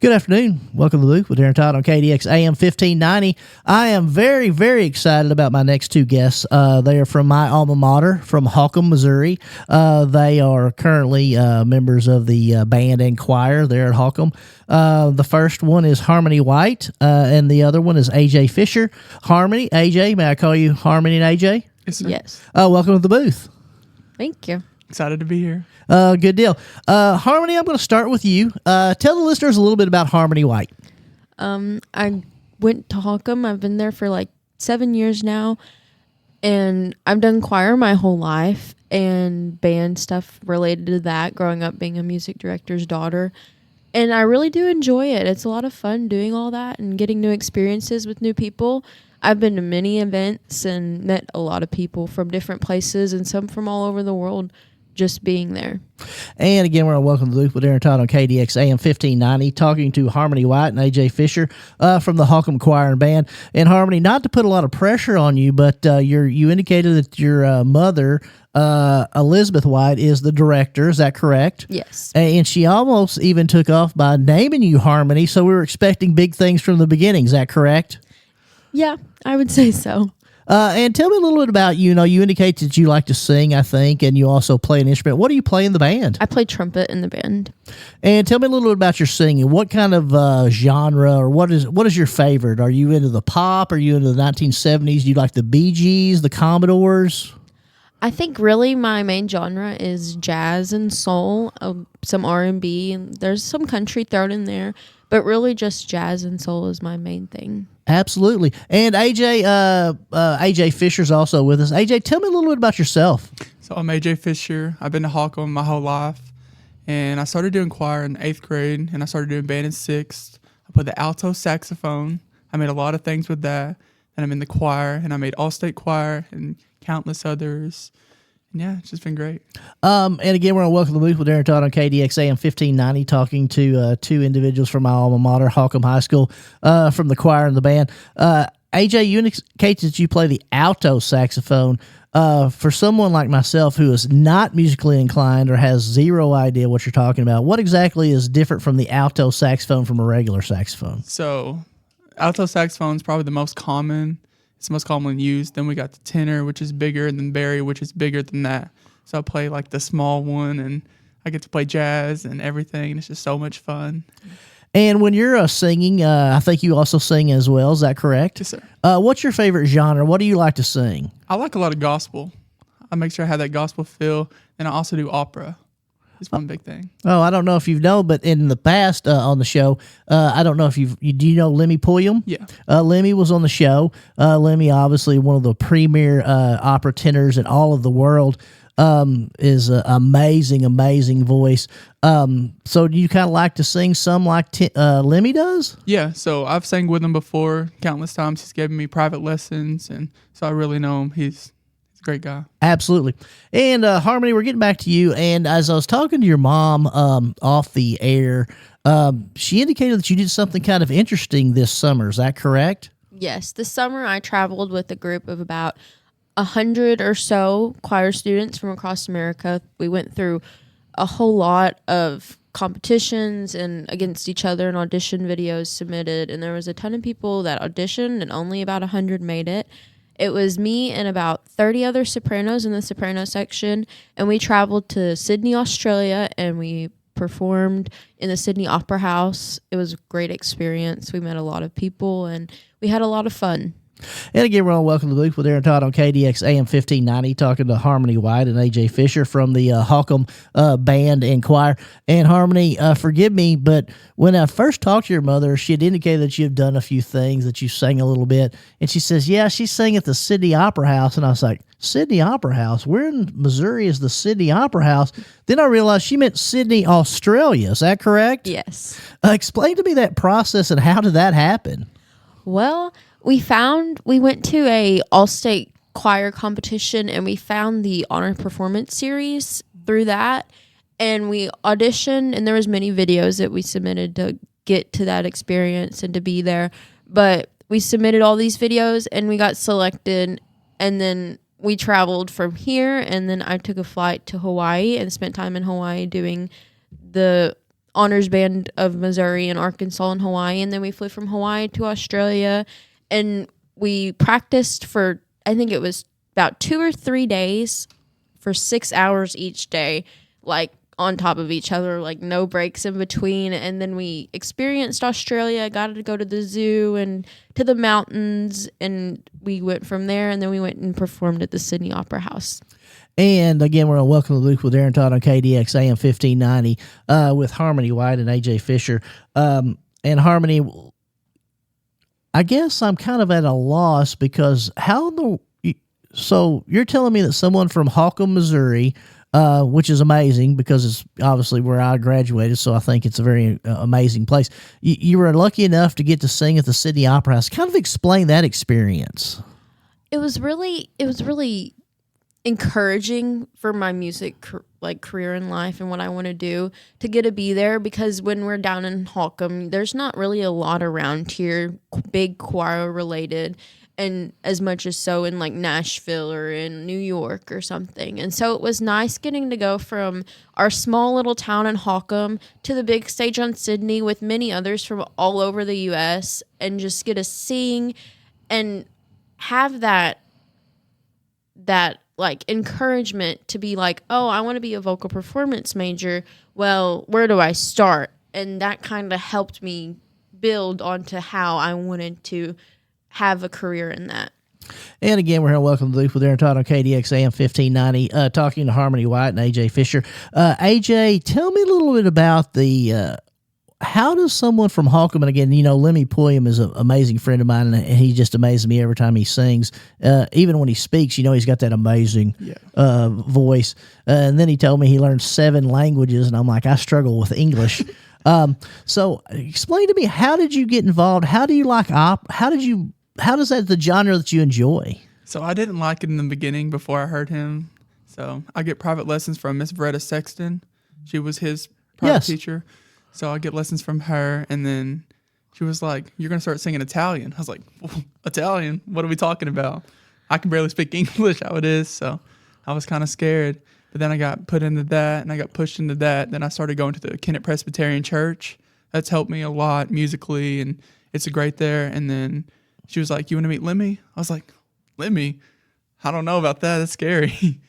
Good afternoon. Welcome to the Booth with Darren Todd on KDX AM 1590. I am very, very excited about my next two guests. They are from my alma mater, from Holcomb, Missouri. They are currently members of the band and choir there at Holcomb. The first one is Harmony White, and the other one is AJ Fisher. Harmony, AJ, may I call you Harmony and AJ? Yes, sir. Yes. Welcome to the booth. Thank you. Excited to be here. Good deal. Harmony, I'm going to start with you. Tell the listeners a little bit about Harmony White. I went to Holcomb. I've been there for like 7 years now, and I've done choir my whole life and band stuff related to that, growing up being a music director's daughter. And I really do enjoy it. It's a lot of fun doing all that and getting new experiences with new people. I've been to many events and met a lot of people from different places and some from all over the world just being there. And again, we're on Welcome to the Booth with Darren Todd on KDX AM 1590, talking to Harmony White and AJ Fisher from the Holcomb Choir and Band. And Harmony, not to put a lot of pressure on you, but you indicated that your mother, Elizabeth White, is the director. Is that correct? Yes. And she almost even took off by naming you Harmony, so we were expecting big things from the beginning. Is that correct? Yeah, I would say so. And tell me a little bit about, you indicate that you like to sing, I think, and you also play an instrument. What do you play in the band? I play trumpet in the band. And tell me a little bit about your singing. What kind of genre, or what is your favorite? Are you into the pop? Are you into the 1970s? Do you like the Bee Gees, the Commodores? I think really my main genre is jazz and soul, some R&B, and there's some country thrown in there, but really just jazz and soul is my main thing. Absolutely. And AJ Fisher's also with us. AJ, tell me a little bit about yourself. So I'm AJ Fisher. I've been to Holcomb my whole life, and I started doing choir in 8th grade, and I started doing band in 6th. I played the alto saxophone. I made a lot of things with that, and I'm in the choir, and I made all-state choir and countless others. And yeah, it's just been great. And again, we're on Welcome to the Booth with Darren Todd on KDX AM 1590, talking to two individuals from my alma mater, Holcomb High School, from the choir and the band. AJ, you indicate that you play the alto saxophone. For someone like myself who is not musically inclined or has zero idea what you're talking about, what exactly is different from the alto saxophone from a regular saxophone? So alto saxophone is probably the most common. It's most commonly used. Then we got the tenor, which is bigger, and then Barry, which is bigger than that. So I play like the small one, and I get to play jazz and everything, and it's just so much fun. And when you're singing, I think you also sing as well. Is that correct? Yes, sir. What's your favorite genre? What do you like to sing? I like a lot of gospel. I make sure I have that gospel feel, and I also do opera. It's one big thing. Oh, I don't know if you've known, but in the past on the show, I don't know if do you know Lemmy Pulliam? Yeah. Lemmy was on the show. Lemmy, obviously one of the premier opera tenors in all of the world, is an amazing voice. So do you kind of like to sing some like Lemmy does? Yeah, so I've sang with him before countless times. He's given me private lessons, and so I really know him. He's a great guy. Absolutely. And Harmony, we're getting back to you. And as I was talking to your mom off the air, she indicated that you did something kind of interesting this summer. Is that correct? Yes, this summer I traveled with a group of about 100 or so choir students from across America. We went through a whole lot of competitions and against each other and audition videos submitted, and there was a ton of people that auditioned and only about 100 made it. It was me and about 30 other sopranos in the soprano section, and we traveled to Sydney, Australia, and we performed in the Sydney Opera House. It was a great experience. We met a lot of people, and we had a lot of fun. And again, we're on Welcome to the Booth with Darren Todd on KDX AM 1590, talking to Harmony White and AJ Fisher from the Holcomb Band and Choir. And Harmony, forgive me, but when I first talked to your mother, she had indicated that you have done a few things, that you sang a little bit. And she says, yeah, she sang at the Sydney Opera House. And I was like, Sydney Opera House? Where in Missouri is the Sydney Opera House? Then I realized she meant Sydney, Australia. Is that correct? Yes. Explain to me that process and how did that happen? Well, we went to a all-state choir competition, and we found the honor performance series through that, and we auditioned, and there was many videos that we submitted to get to that experience and to be there, but we submitted all these videos, and we got selected, and then we traveled from here, and then I took a flight to Hawaii and spent time in Hawaii doing the honors band of Missouri and Arkansas and Hawaii, and then we flew from Hawaii to Australia, and we practiced for, I think it was about 2 or 3 days for 6 hours each day, like on top of each other, like no breaks in between. And then we experienced Australia, got to go to the zoo and to the mountains, and we went from there, and then we went and performed at the Sydney Opera House. And again, we're on Welcome to the Booth with Aaron Todd on KDX AM 1590 with Harmony White and AJ Fisher. And Harmony, I guess I'm kind of at a loss because so you're telling me that someone from Holcomb, Missouri, which is amazing because it's obviously where I graduated, so I think it's a very amazing place. You were lucky enough to get to sing at the Sydney Opera House. Kind of explain that experience. It was really encouraging for my music career in life and what I want to do to get to be there, because when we're down in Holcomb, there's not really a lot around here big choir related, and as much as so in like Nashville or in New York or something. And so it was nice getting to go from our small little town in Holcomb to the big stage on Sydney with many others from all over the US, and just get to sing and have that like encouragement to be like, oh, I want to be a vocal performance major. Well, where do I start? And that kind of helped me build onto how I wanted to have a career in that. And again, we're here on Welcome to the Loop with Aaron Todd on KDX AM 1590, talking to Harmony White and AJ Fisher. AJ, tell me a little bit about how does someone from Holcomb, and again, Lemmy Pulliam is an amazing friend of mine, and he just amazes me every time he sings. Even when he speaks, he's got that amazing voice. And then he told me he learned 7 languages, and I'm like, I struggle with English. So explain to me, how did you get involved? How do you like how does that the genre that you enjoy? So I didn't like it in the beginning before I heard him. So I get private lessons from Miss Veretta Sexton. She was his private teacher. So I get lessons from her, and then she was like, you're going to start singing Italian. I was like, Italian? What are we talking about? I can barely speak English how it is, so I was kind of scared. But then I got put into that, and I got pushed into that. Then I started going to the Kennett Presbyterian Church. That's helped me a lot musically, and it's great there. And then she was like, you want to meet Lemmy? I was like, Lemmy? I don't know about that. That's scary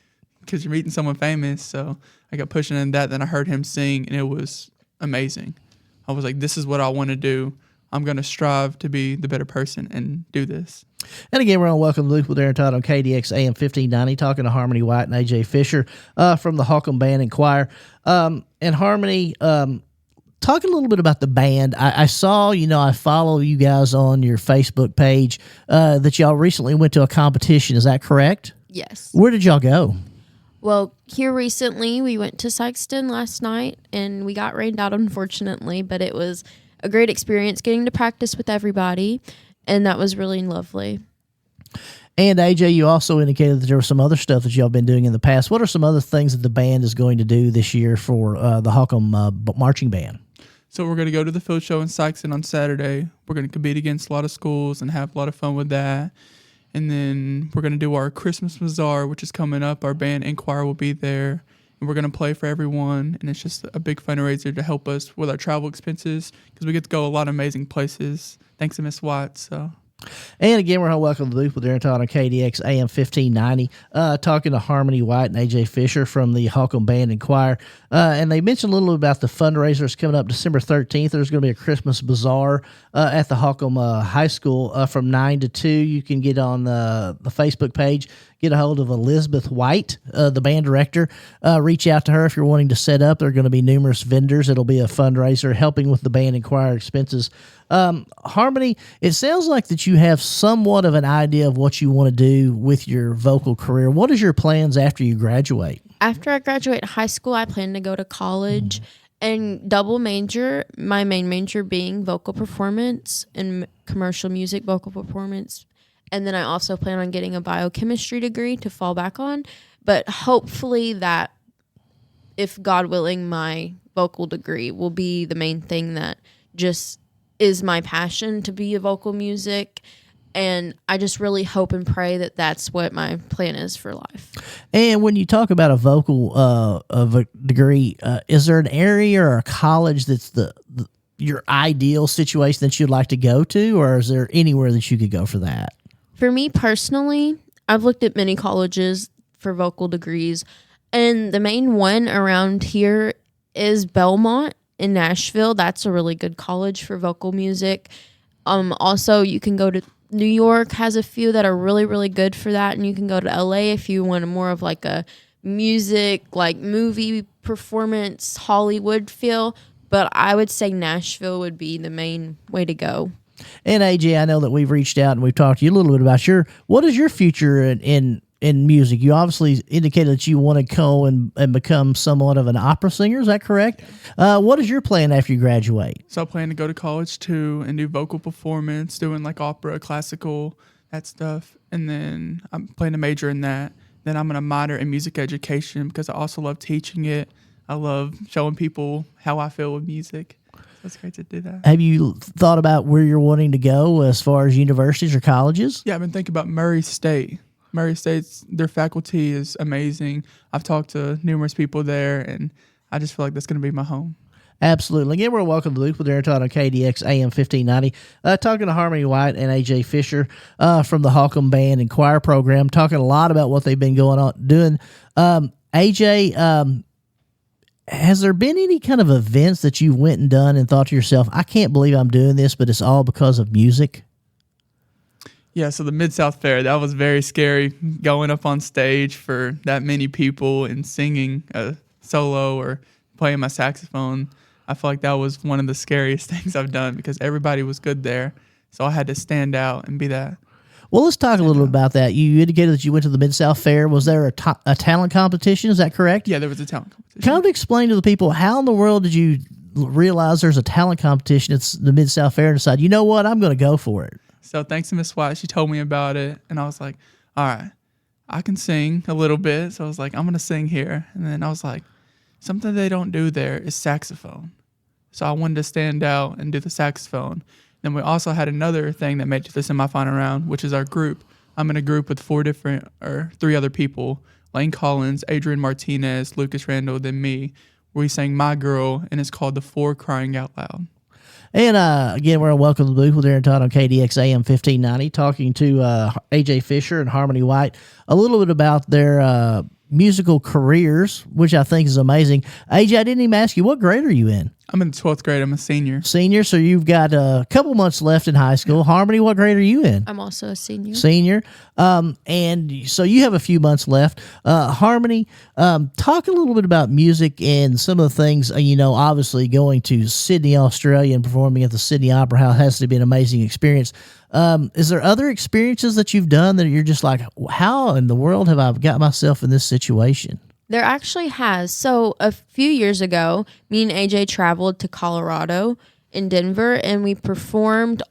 because you're meeting someone famous. So I got pushed into that. Then I heard him sing, and it was amazing. I was like, this is what I want to do. I'm going to strive to be the better person and do this. And again, we're on Welcome to the Loop with Aaron Todd on KDX AM 1590, talking to Harmony White and AJ Fisher from the Holcomb Band and Choir. And Harmony, talking a little bit about the band, I saw, I follow you guys on your Facebook page that y'all recently went to a competition. Is that correct? Yes. Where did y'all go? Well, here recently, we went to Sykeston last night, and we got rained out, unfortunately, but it was a great experience getting to practice with everybody, and that was really lovely. And AJ, you also indicated that there was some other stuff that y'all been doing in the past. What are some other things that the band is going to do this year for the Holcomb Marching Band? So we're going to go to the field show in Sykeston on Saturday. We're going to compete against a lot of schools and have a lot of fun with that. And then we're going to do our Christmas Bazaar, which is coming up. Our band and choir will be there. And we're going to play for everyone. And it's just a big fundraiser to help us with our travel expenses because we get to go a lot of amazing places. Thanks to Miss White. So. And again, we're on Welcome to the Booth with Aaron Todd on KDX AM 1590, talking to Harmony White and AJ Fisher from the Holcomb Band and Choir. And they mentioned a little bit about the fundraisers coming up December 13th. There's going to be a Christmas Bazaar at the Holcomb High School from 9 to 2. You can get on the Facebook page, get a hold of Elizabeth White, the band director. Reach out to her if you're wanting to set up. There are going to be numerous vendors. It'll be a fundraiser helping with the band and choir expenses. Harmony, it sounds like that you have somewhat of an idea of what you want to do with your vocal career. What is your plans after you graduate? After I graduate high school, I plan to go to college and double major, my main major being vocal performance and commercial music vocal performance. And then I also plan on getting a biochemistry degree to fall back on. But hopefully that, if God willing, my vocal degree will be the main thing that just is my passion to be a vocal music And I just really hope and pray that that's what my plan is for life. And when you talk about a vocal of a degree, is there an area or a college that's your ideal situation that you'd like to go to, or is there anywhere that you could go for that? For me personally, I've looked at many colleges for vocal degrees, and the main one around here is Belmont in Nashville. That's a really good college for vocal music. Also, you can go to New York, has a few that are really, really good for that, and you can go to LA if you want more of like a music, like movie performance, Hollywood feel. But I would say Nashville would be the main way to go. And AJ, I know that we've reached out and we've talked to you a little bit about what is your future in music? You obviously indicated that you want to go and become somewhat of an opera singer. Is that correct? What is your plan after you graduate? So I plan to go to college too and do vocal performance, doing like opera, classical, that stuff. And then I'm planning to major in that. Then I'm going to minor in music education because I also love teaching it. I love showing people how I feel with music. So it's great to do that. Have you thought about where you're wanting to go as far as universities or colleges? Yeah, I've been thinking about Murray State. Murray State's, their faculty is amazing. I've talked to numerous people there, and I just feel like that's going to be my home. Absolutely. Again, we're welcome to Luke with Aaron Todd on KDX AM 1590. Talking to Harmony White and AJ Fisher from the Holcomb Band and Choir Program, talking a lot about what they've been doing. AJ, has there been any kind of events that you went and done and thought to yourself, I can't believe I'm doing this, but it's all because of music? Yeah, so the Mid-South Fair, that was very scary, going up on stage for that many people and singing a solo or playing my saxophone. I feel like that was one of the scariest things I've done because everybody was good there. So I had to stand out and be that. Well, let's talk a little about that. You indicated that you went to the Mid-South Fair. Was there a talent competition? Is that correct? Yeah, there was a talent competition. Kind of explain to the people, how in the world did you realize there's a talent competition at the Mid-South Fair and decide, you know what, I'm going to go for it? So thanks to Miss White, she told me about it, and I was like, all right, I can sing a little bit. So I was like, I'm going to sing here. And then I was like, something they don't do there is saxophone. So I wanted to stand out and do the saxophone. Then we also had another thing that made it to the semifinal round, which is our group. I'm in a group with three other people, Lane Collins, Adrian Martinez, Lucas Randall, then me. We sang My Girl, and it's called The Four Crying Out Loud. And again, we're welcome to the booth with Aaron Todd on KDX AM 1590, talking to AJ Fisher and Harmony White a little bit about their musical careers, which I think is amazing. AJ, I didn't even ask you, what grade are you in? I'm in 12th grade. I'm a senior. Senior, so you've got a couple months left in high school. Harmony, what grade are you in? I'm also a senior. Senior. And so you have a few months left. Harmony, talk a little bit about music and some of the things, obviously going to Sydney, Australia and performing at the Sydney Opera House has to be an amazing experience. Is there other experiences that you've done that you're just like, how in the world have I got myself in this situation? There actually has. So a few years ago, me and AJ traveled to Colorado in Denver, and we performed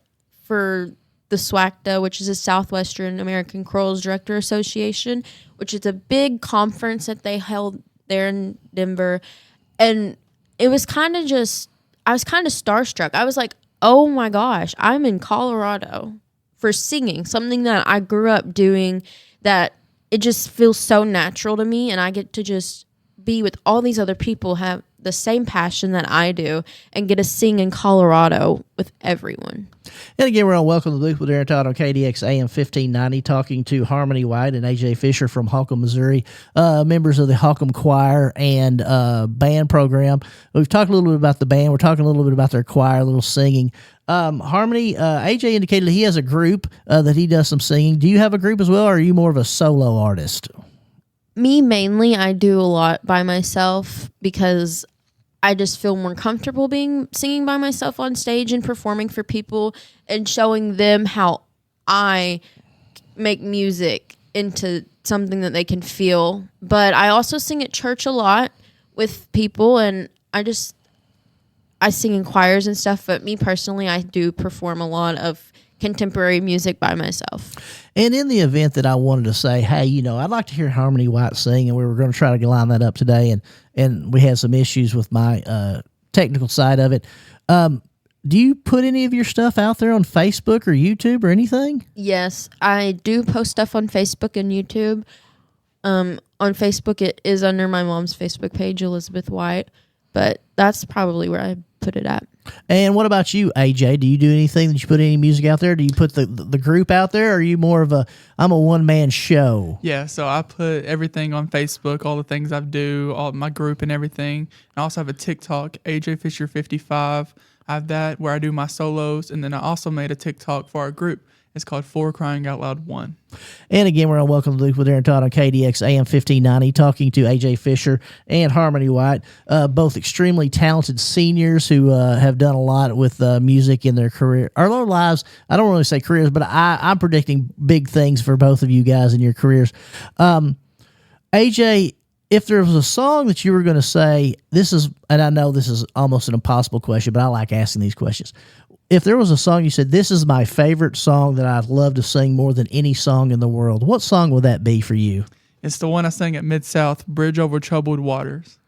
for the SWACTA, which is a Southwestern American Chorals Director Association, which is a big conference that they held there in Denver. And it was kind of I was kind of starstruck. I was like, oh my gosh, I'm in Colorado for singing, something that I grew up doing, that it just feels so natural to me, and I get to just be with all these other people who have the same passion that I do and get to sing in Colorado with everyone. And again, we're on Welcome to the Booth with Aaron Todd on KDX AM 1590, talking to Harmony White and AJ Fisher from Holcomb, Missouri, members of the Holcomb Choir and band program. We've talked a little bit about the band. We're talking a little bit about their choir, a little singing. Harmony, AJ indicated that he has a group that he does some singing. Do you have a group as well, or are you more of a solo artist? Me, mainly, I do a lot by myself because I just feel more comfortable singing by myself on stage and performing for people and showing them how I make music into something that they can feel. But I also sing at church a lot with people, and I sing in choirs and stuff, but me personally, I do perform a lot of contemporary music by myself. And in the event that I wanted to say, hey, I'd like to hear Harmony White sing, and we were going to try to line that up today, and we had some issues with my technical side of it. do you put any of your stuff out there on Facebook or YouTube or anything? Yes, I do post stuff on Facebook and YouTube. On Facebook, it is under my mom's Facebook page, Elizabeth White, but that's probably where I put it at. And what about you, AJ? Do you do anything that you put any music out there? Do you put the group out there, or are you more of I'm a one-man show? Yeah, so I put everything on Facebook, all the things I do, all my group and everything. I also have a TikTok, AJ Fisher 55. I have that where I do my solos, and then I also made a TikTok for our group. It's called For Crying Out Loud 1. And again, we're on Welcome to Luke with Aaron Todd on KDX AM 1590, talking to AJ Fisher and Harmony White, both extremely talented seniors who have done a lot with music in their career, or their lives. I don't really say careers, but I'm predicting big things for both of you guys in your careers. AJ, if there was a song that you were going to say, this is, and I know this is almost an impossible question, but I like asking these questions. If there was a song you said, this is my favorite song that I'd love to sing more than any song in the world, what song would that be for you? It's the one I sang at Mid-South, Bridge Over Troubled Waters.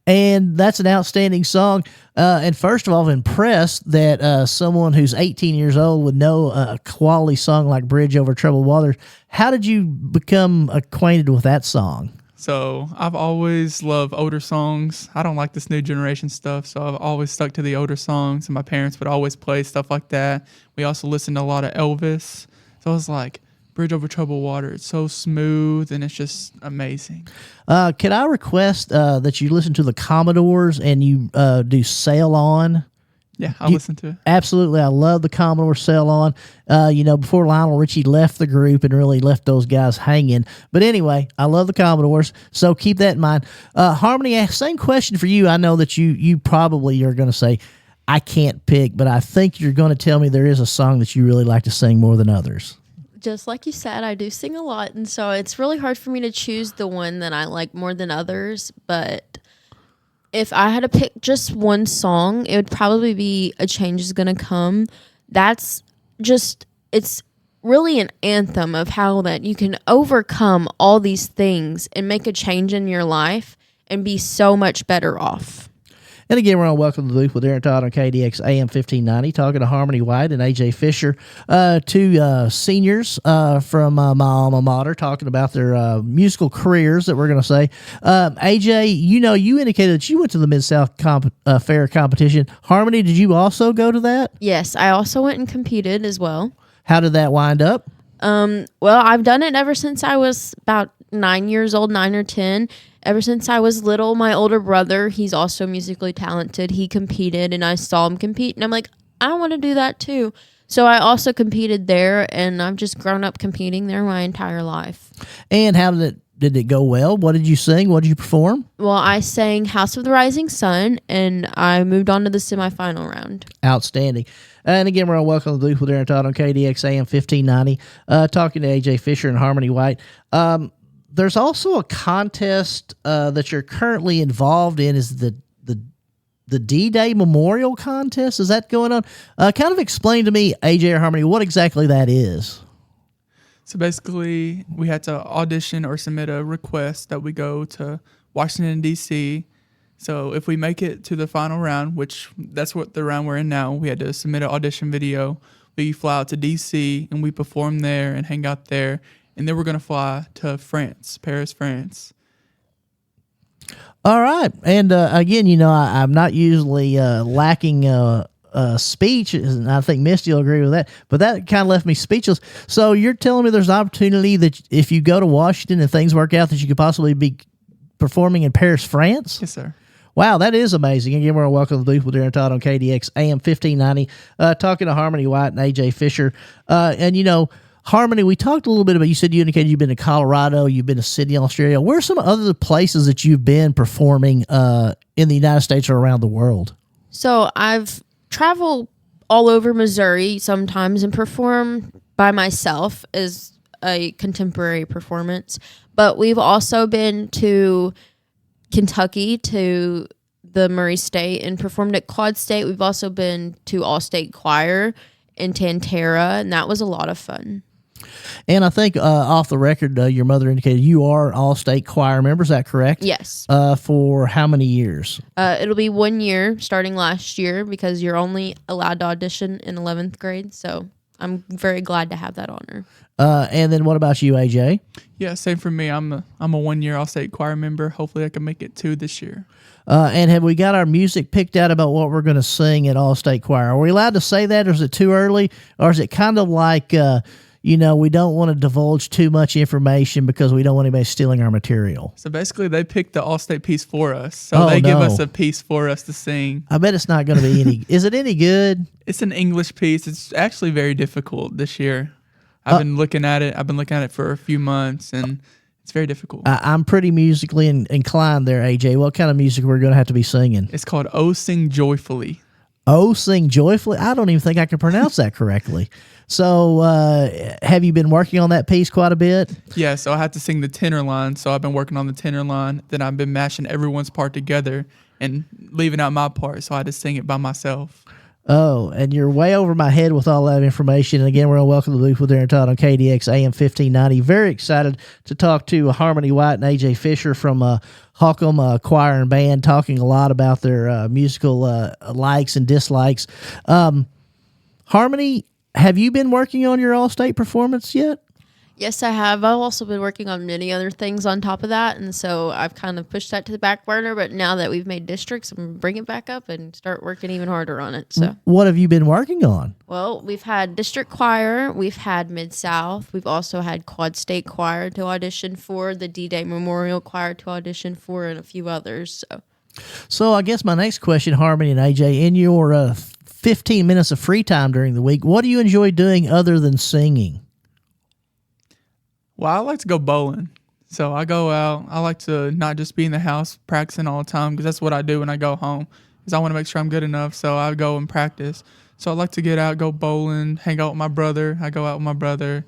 And that's an outstanding song. And first of all, I'm impressed that someone who's 18 years old would know a quality song like Bridge Over Troubled Waters. How did you become acquainted with that song? So I've always loved older songs. I don't like this new generation stuff, so I've always stuck to the older songs, and my parents would always play stuff like that. We also listened to a lot of Elvis. So I was like, Bridge Over Troubled Water, it's so smooth, and it's just amazing. Can I request that you listen to the Commodores and you do Sail On? Yeah, I'll listen to it. Absolutely. I love the Commodore Sail On. Before Lionel Richie left the group and really left those guys hanging. But anyway, I love the Commodores, so keep that in mind. Harmony, same question for you. I know that you probably are going to say, I can't pick, but I think you're going to tell me there is a song that you really like to sing more than others. Just like you said, I do sing a lot, and so it's really hard for me to choose the one that I like more than others, but if I had to pick just one song, it would probably be A Change Is Gonna Come. That's just, it's really an anthem of how that you can overcome all these things and make a change in your life and be so much better off. And again, we're on Welcome to the Loop with Aaron Todd on KDX AM 1590, talking to Harmony White and AJ Fisher, two seniors from my alma mater, talking about their musical careers that we're going to say. AJ, you indicated that you went to the Mid-South Fair competition. Harmony, did you also go to that? Yes, I also went and competed as well. How did that wind up? Well, I've done it ever since I was about 9 years old, 9 or 10. Ever since I was little, my older brother, he's also musically talented. He competed, and I saw him compete, and I'm like, I want to do that too. So I also competed there, and I've just grown up competing there my entire life. And how did it go well? What did you sing? What did you perform? Well, I sang House of the Rising Sun, and I moved on to the semifinal round. Outstanding. And again, we're on Welcome to the Loop with Aaron Todd on KDX AM 1590, talking to AJ Fisher and Harmony White. There's also a contest that you're currently involved in. Is the D-Day Memorial Contest? Is that going on? Kind of explain to me, AJ or Harmony, what exactly that is. So basically, we had to audition or submit a request that we go to Washington, D.C. So if we make it to the final round, which that's what the round we're in now, we had to submit an audition video. We fly out to D.C. and we perform there and hang out there. And then we're going to fly to France, Paris, France. All right. And again, I'm not usually lacking speech, and I think Misty will agree with that, but that kind of left me speechless. So you're telling me there's an opportunity that if you go to Washington and things work out, that you could possibly be performing in Paris, France? Yes, sir. Wow, that is amazing. Again, we're on Welcome to the Loop with Aaron Todd on KDX AM 1590, talking to Harmony White and AJ Fisher. Harmony, we talked a little bit about, you said you indicated you've been to Colorado, you've been to Sydney, Australia. Where are some other places that you've been performing in the United States or around the world? So I've traveled all over Missouri sometimes and perform by myself as a contemporary performance. But we've also been to Kentucky, to the Murray State, and performed at Quad State. We've also been to All-State Choir in Tantera, and that was a lot of fun. And I think off the record, your mother indicated you are all-state choir member. Is that correct? Yes. For how many years? It'll be 1 year starting last year because you're only allowed to audition in 11th grade. So I'm very glad to have that honor. And then what about you, AJ? Yeah, same for me. I'm a 1 year all-state choir member. Hopefully I can make it 2 this year. And have we got our music picked out about what we're going to sing at All-State Choir? Are we allowed to say that, or is it too early? Or is it kind of like, we don't want to divulge too much information because we don't want anybody stealing our material? So basically they picked the all-state piece for us. So they give us a piece for us to sing. I bet it's not going to be any... Is it any good? It's an English piece. It's actually very difficult this year. I've been looking at it. I've been looking at it for a few months, and it's very difficult. I'm pretty musically inclined there, AJ. What kind of music we're going to have to be singing? It's called "Oh Sing Joyfully." Oh, Sing Joyfully? I don't even think I can pronounce that correctly. So have you been working on that piece quite a bit? Yeah, so I had to sing the tenor line. So I've been working on the tenor line. Then I've been mashing everyone's part together and leaving out my part. So I had to sing it by myself. Oh, and you're way over my head with all that information. And again, we're going to welcome the booth with Darren Todd on KDX AM 1590. Very excited to talk to Harmony White and AJ Fisher from Holcomb Choir and Band, talking a lot about their musical likes and dislikes. Harmony, have you been working on your all-state performance yet? Yes, I have. I've also been working on many other things on top of that, and so I've kind of pushed that to the back burner, but now that we've made districts, I'm going to bring it back up and start working even harder on it. So, what have you been working on? Well, we've had district choir, we've had Mid-South, we've also had Quad State Choir to audition for, the D-Day Memorial Choir to audition for, and a few others. So I guess my next question, Harmony and AJ, in your 15 minutes of free time during the week, what do you enjoy doing other than singing? Well, I like to go bowling. So I go out. I like to not just be in the house practicing all the time, because that's what I do when I go home, is I want to make sure I'm good enough. So I go and practice. So I like to get out, go bowling, hang out with my brother. I go out with my brother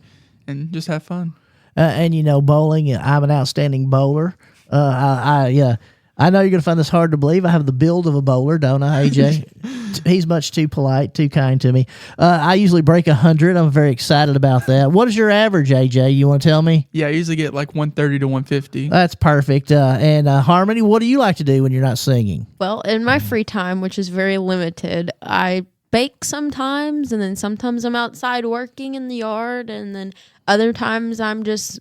and just have fun. And bowling, I'm an outstanding bowler. I know you're going to find this hard to believe. I have the build of a bowler, don't I, AJ? He's much too polite, too kind to me. I usually break 100. I'm very excited about that. What is your average, AJ? You want to tell me? Yeah, I usually get like 130 to 150. That's perfect. And Harmony, what do you like to do when you're not singing? Well, in my free time, which is very limited, I bake sometimes, and then sometimes I'm outside working in the yard, and then other times I'm just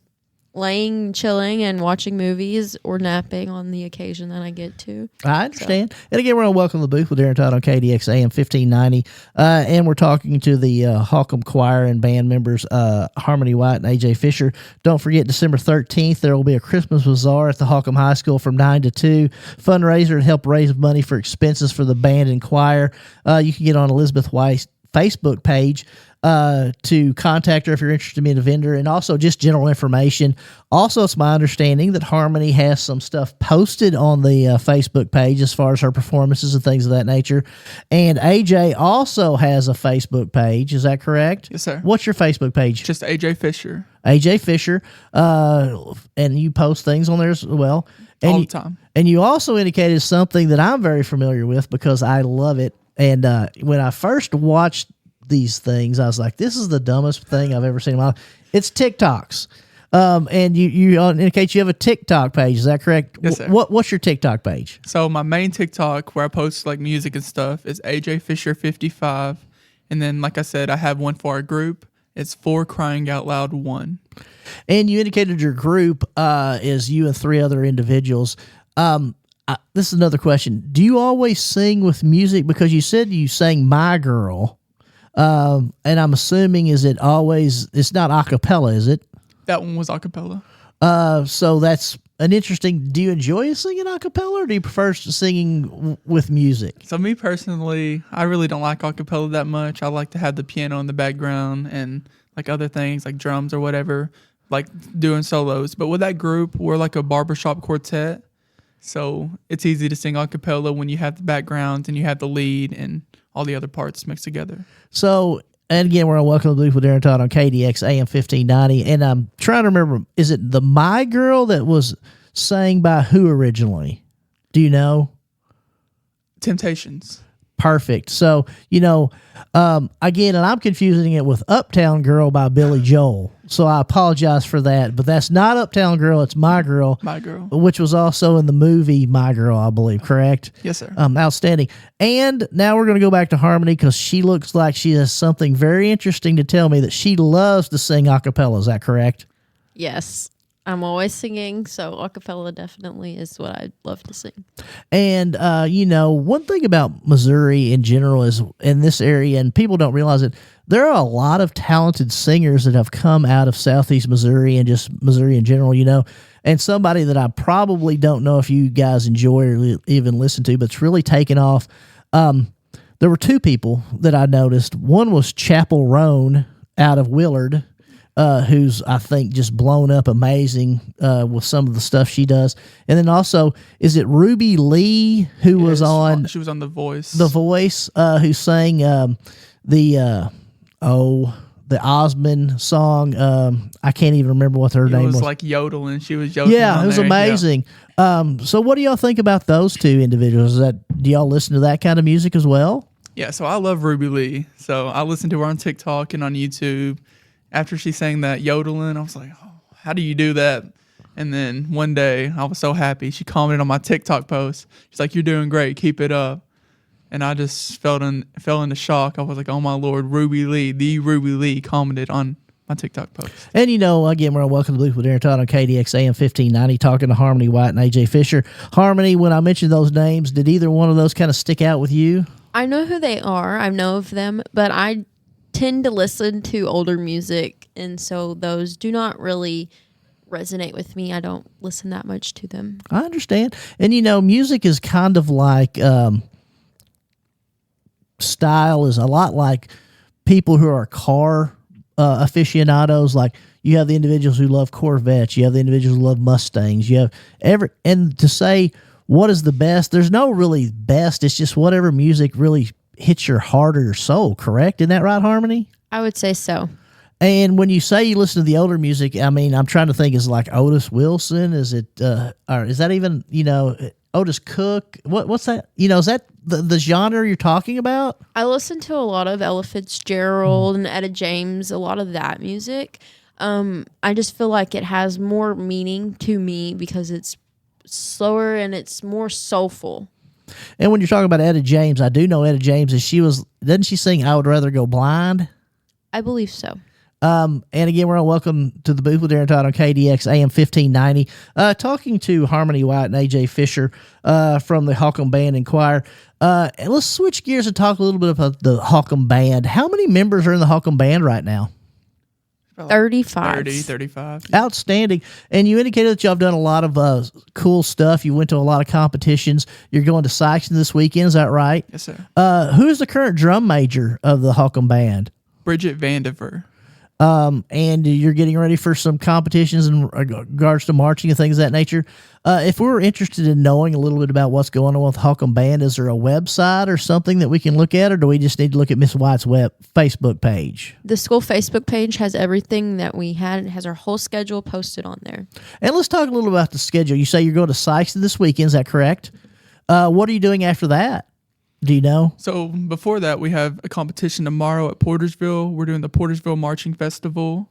laying, chilling, and watching movies or napping on the occasion that I get to. I understand. So. And again, we're going to welcome the booth with Darren Todd on KDX AM 1590. And we're talking to the Holcomb Choir and Band members, Harmony White and AJ Fisher. Don't forget, December 13th, there will be a Christmas bazaar at the Holcomb High School from 9 to 2. Fundraiser to help raise money for expenses for the band and choir. You can get on Elizabeth White's Facebook page to contact her if you're interested in being a vendor, and also just general information. Also, it's my understanding that Harmony has some stuff posted on the Facebook page as far as her performances and things of that nature. And AJ also has a Facebook page. Is that correct? Yes, sir. What's your Facebook page? Just AJ Fisher. AJ Fisher. And you post things on there as well. And all the time. And you also indicated something that I'm very familiar with because I love it. And when I first watched these things, I was like, this is the dumbest thing I've ever seen in my life. It's TikToks. And you indicate you have a TikTok page. Is that correct? Yes, sir. What's your TikTok page? So my main TikTok, where I post like music and stuff, is AJ Fisher 55. And then, like I said, I have one for our group. It's For Crying Out Loud 1. And you indicated your group is you and 3 other individuals. This is another question. Do you always sing with music? Because you said you sang My Girl. And I'm assuming, it's not a cappella, is it? That one was a cappella. So that's an interesting, do you enjoy singing a cappella, or do you prefer singing with music? So me personally, I really don't like a cappella that much. I like to have the piano in the background and like other things like drums or whatever, like doing solos. But with that group, we're like a barbershop quartet. So it's easy to sing a cappella when you have the background and you have the lead and all the other parts mixed together. So, and again, we're on Welcome to the Booth with Darren Todd on KDX AM 1590. And I'm trying to remember, is it the My Girl that was sang by who originally? Do you know? Temptations. Perfect. So, again, and I'm confusing it with Uptown Girl by Billy Joel. So I apologize for that, but that's not Uptown Girl. It's My Girl. My Girl. Which was also in the movie My Girl, I believe, correct? Yes, sir. Outstanding. And now we're going to go back to Harmony because she looks like she has something very interesting to tell me that she loves to sing a cappella. Is that correct? Yes. I'm always singing, so a cappella definitely is what I'd love to sing. And, one thing about Missouri in general is in this area, and people don't realize it, there are a lot of talented singers that have come out of Southeast Missouri and just Missouri in general, and somebody that I probably don't know if you guys enjoy or even listen to, but it's really taken off. There were two people that I noticed. One was Chapel Roan out of Willard, who's, I think, just blown up amazing with some of the stuff she does. And then also, is it Ruby Lee, who was on... She was on The Voice. The Voice, who sang the Osmond song. I can't even remember what her name was. It was like yodeling. She was yodeling. Yeah, it was amazing. Yeah. So what do y'all think about those two individuals? Do y'all listen to that kind of music as well? Yeah, so I love Ruby Lee. So I listened to her on TikTok and on YouTube. After she sang that yodeling, I was like, oh, how do you do that? And then one day, I was so happy. She commented on my TikTok post. She's like, you're doing great. Keep it up. And I just fell into shock. I was like, oh, my Lord, Ruby Lee, the Ruby Lee, commented on my TikTok post. And, again, we're on Welcome to the Booth with Aaron Todd on KDX AM 1590, talking to Harmony White and AJ Fisher. Harmony, when I mentioned those names, did either one of those kind of stick out with you? I know who they are. I know of them, but I tend to listen to older music, and so those do not really resonate with me. I don't listen that much to them. I understand. And music is kind of like style is a lot like people who are car aficionados. Like you have the individuals who love Corvettes, you have the individuals who love Mustangs, you have and to say what is the best, there's no really best. It's just whatever music really hits your heart or your soul, correct? Isn't that right, Harmony? I would say so. And when you say you listen to the older music, I mean, I'm trying to think, is it like Otis Wilson? Is it, or is that even, Otis Cook? What's that? Is that the genre you're talking about? I listen to a lot of Ella Fitzgerald and Etta James, a lot of that music. I just feel like it has more meaning to me because it's slower and it's more soulful. And when you're talking about Etta James, I do know Etta James, doesn't she sing I Would Rather Go Blind? I believe so. And again, we're on Welcome to the Booth with Aaron Todd on KDX AM 1590, talking to Harmony White and AJ Fisher from the Holcomb Band and Choir. And let's switch gears and talk a little bit about the Holcomb Band. How many members are in the Holcomb Band right now? 35. 35. Outstanding. And you indicated that y'all have done a lot of cool stuff. You went to a lot of competitions. You're going to Sykeston this weekend. Is that right? Yes, sir. Who is the current drum major of the Holcomb Band? Bridget Vandiver. And you're getting ready for some competitions in regards to marching and things of that nature. If we were interested in knowing a little bit about what's going on with Holcomb Band, is there a website or something that we can look at, or do we just need to look at Miss White's Facebook page? The school Facebook page has everything that we had. It has our whole schedule posted on there. And let's talk a little about the schedule. You say you're going to Sykeston this weekend. Is that correct? What are you doing after that? Do you know? So before that, we have a competition tomorrow at Portersville. We're doing the Portersville Marching Festival.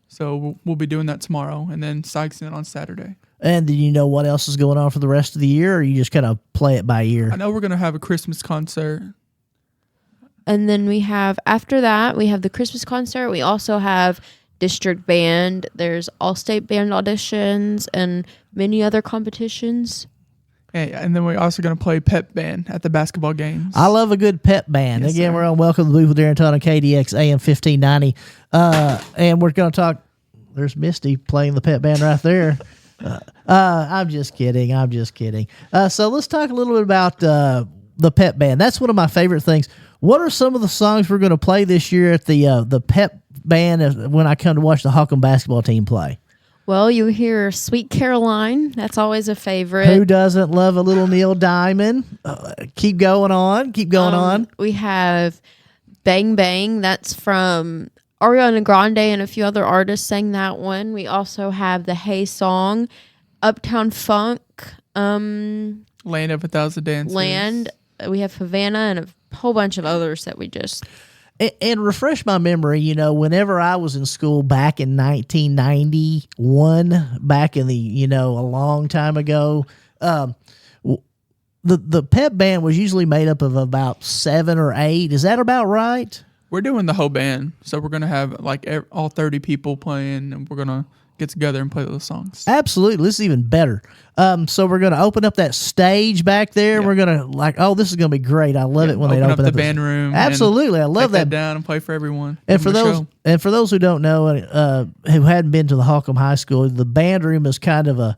So we'll be doing that tomorrow, and then Sykeston on Saturday. And do you know what else is going on for the rest of the year, or you just kind of play it by ear? I know we're going to have a Christmas concert. And then after that, we have the Christmas concert. We also have district band. There's all-state band auditions and many other competitions. And then we're also going to play pep band at the basketball games. I love a good pep band. Yes, Again, sir. we're on Welcome to the Booth with Aaron Todd on KDX AM 1590. And we're going to talk. There's Misty playing the pep band right there. I'm just kidding. So let's talk a little bit about the pep band. That's one of my favorite things. What are some of the songs we're going to play this year at the pep band when I come to watch the Holcomb basketball team play? Well, you hear Sweet Caroline. That's always a favorite. Who doesn't love a little Neil Diamond? Keep going on. We have Bang Bang. That's from Ariana Grande and a few other artists sang that one. We also have the Hey song, Uptown Funk, Land of a Thousand Dances. We have Havana and a whole bunch of others that we just. And refresh my memory, whenever I was in school back in 1991, back in the, a long time ago, the pep band was usually made up of about 7 or 8. Is that about right? We're doing the whole band, so we're gonna have like all 30 people playing, and we're gonna get together and play those songs. Absolutely, this is even better. So we're gonna open up that stage back there. Yeah. We're gonna this is gonna be great. I love it when they open up the band room. Absolutely, I love take that down and play for everyone. And for Give 'em a those show. who don't know, who hadn't been to the Holcomb High School, the band room is kind of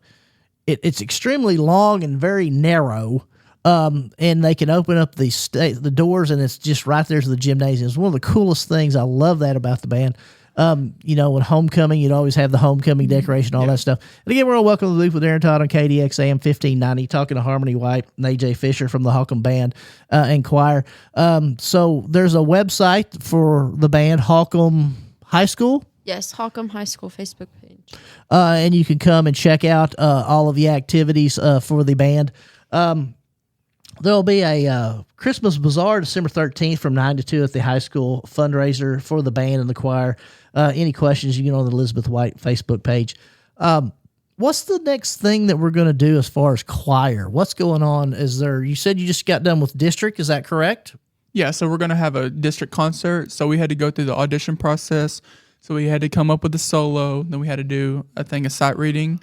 it's extremely long and very narrow. And they can open up the doors, and it's just right there to the gymnasium. It's one of the coolest things. I love that about the band. When homecoming, you'd always have the homecoming decoration, all that stuff. And again, we're all welcome to the booth with Aaron Todd on KDX AM 1590, talking to Harmony White and AJ Fisher from the Holcomb Band and Choir. So there's a website for the band, Holcomb High School. Yes, Holcomb High School Facebook page. And you can come and check out all of the activities for the band. There'll be a Christmas Bazaar December 13th from 9 to 2 at the high school, fundraiser for the band and the choir. Any questions, you can go on the Elizabeth White Facebook page. What's the next thing that we're going to do as far as choir? What's going on? You said you just got done with district, is that correct? Yeah, so we're gonna have a district concert. So we had to go through the audition process. So we had to come up with a solo. Then we had to do a sight reading.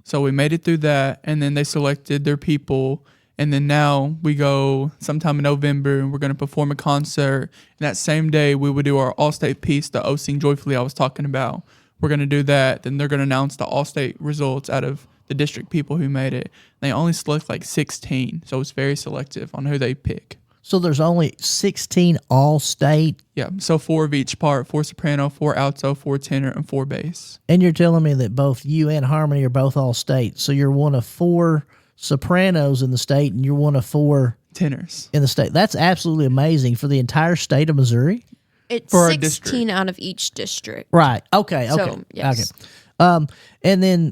So we made it through that, and then they selected their people. And then now we go sometime in November, and we're going to perform a concert. And that same day, we would do our all-state piece, the "Oh Sing Joyfully" I was talking about. We're going to do that. Then they're going to announce the all-state results out of the district people who made it. They only select like 16, so it's very selective on who they pick. So there's only 16 all-state? Yeah, so 4 of each part, 4 soprano, 4 alto, 4 tenor, and 4 bass. And you're telling me that both you and Harmony are both all-state. So you're one of 4 sopranos in the state, and you're one of 4 tenors in the state. That's absolutely amazing for the entire state of Missouri. It's For our 16 district. out of each district. Right. Okay. So, yes. Okay. And then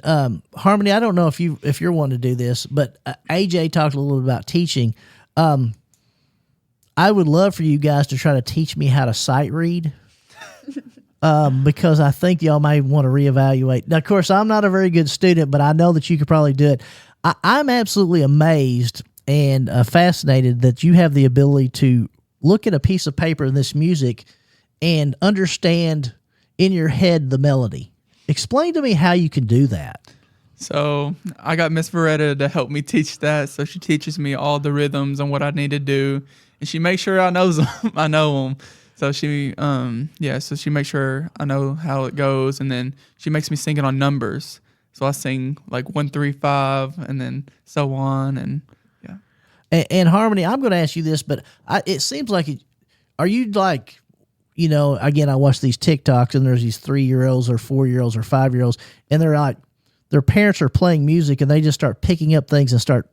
Harmony, I don't know if you're wanting to do this, but AJ talked a little bit about teaching. I would love for you guys to try to teach me how to sight read. Because I think y'all may want to reevaluate. Now, of course, I'm not a very good student, but I know that you could probably do it. I'm absolutely amazed and fascinated that you have the ability to look at a piece of paper in this music and understand in your head the melody. Explain to me how you can do that. So I got Miss Veretta to help me teach that. So she teaches me all the rhythms and what I need to do, and she makes sure I know them. I know them. So she, so she makes sure I know how it goes, and then she makes me sing it on numbers. So I sing like 1, 3, 5, and then so on, and yeah. And Harmony, I'm going to ask you this, but it seems like, are you like, again, I watch these TikToks, and there's these 3-year-olds or 4-year-olds or 5-year-olds, and they're like, their parents are playing music, and they just start picking up things and start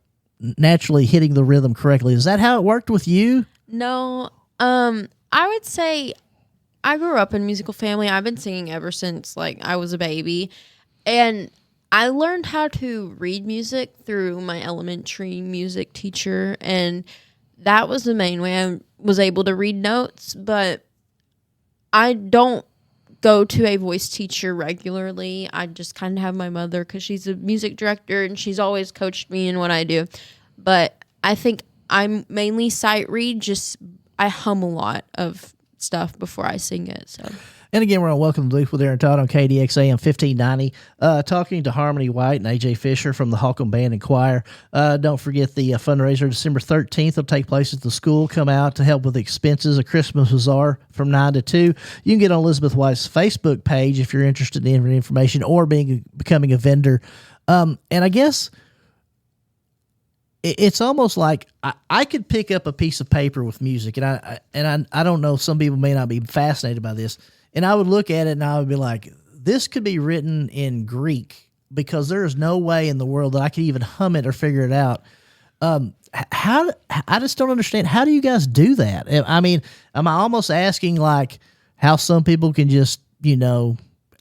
naturally hitting the rhythm correctly. Is that how it worked with you? No, I would say I grew up in a musical family. I've been singing ever since I was a baby, and I learned how to read music through my elementary music teacher, and that was the main way I was able to read notes, but I don't go to a voice teacher regularly. I just kind of have my mother because she's a music director, and she's always coached me in what I do. But I think I'm mainly sight read, I hum a lot of stuff before I sing it, so... And again, we're on Welcome to the Booth with Aaron Todd on KDX AM 1590, talking to Harmony White and AJ Fisher from the Holcomb Band and Choir. Don't forget the fundraiser December 13th will take place at the school. Come out to help with expenses, a Christmas bazaar from 9 to 2. You can get on Elizabeth White's Facebook page if you're interested in information or becoming a vendor. And I guess it's almost like I could pick up a piece of paper with music, and I don't know, some people may not be fascinated by this, and I would look at it and I would be like, this could be written in Greek because there is no way in the world that I could even hum it or figure it out. I just don't understand. How do you guys do that? I mean, am I almost asking like how some people can just,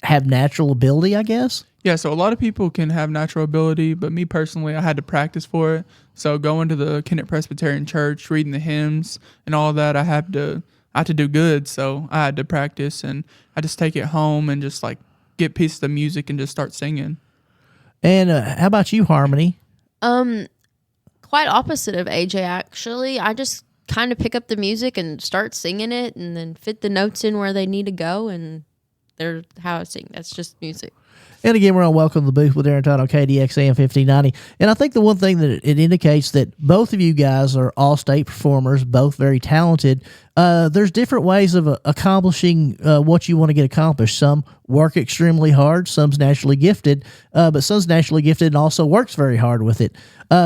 have natural ability, I guess. Yeah, so a lot of people can have natural ability, but me personally, I had to practice for it. So going to the Kennett Presbyterian Church, reading the hymns and all that, I had to do good. So I had to practice, and I just take it home and just like get pieces of music and just start singing. And how about you, Harmony? Quite opposite of AJ, actually. I just kind of pick up the music and start singing it, and then fit the notes in where they need to go, and they're how I sing. That's just music. And again, we're on Welcome to the Booth with Aaron Todd on KDX AM 1590. And I think the one thing that it indicates that both of you guys are all-state performers, both very talented. There's different ways of accomplishing what you want to get accomplished. Some work extremely hard, some's naturally gifted, but some's naturally gifted and also works very hard with it.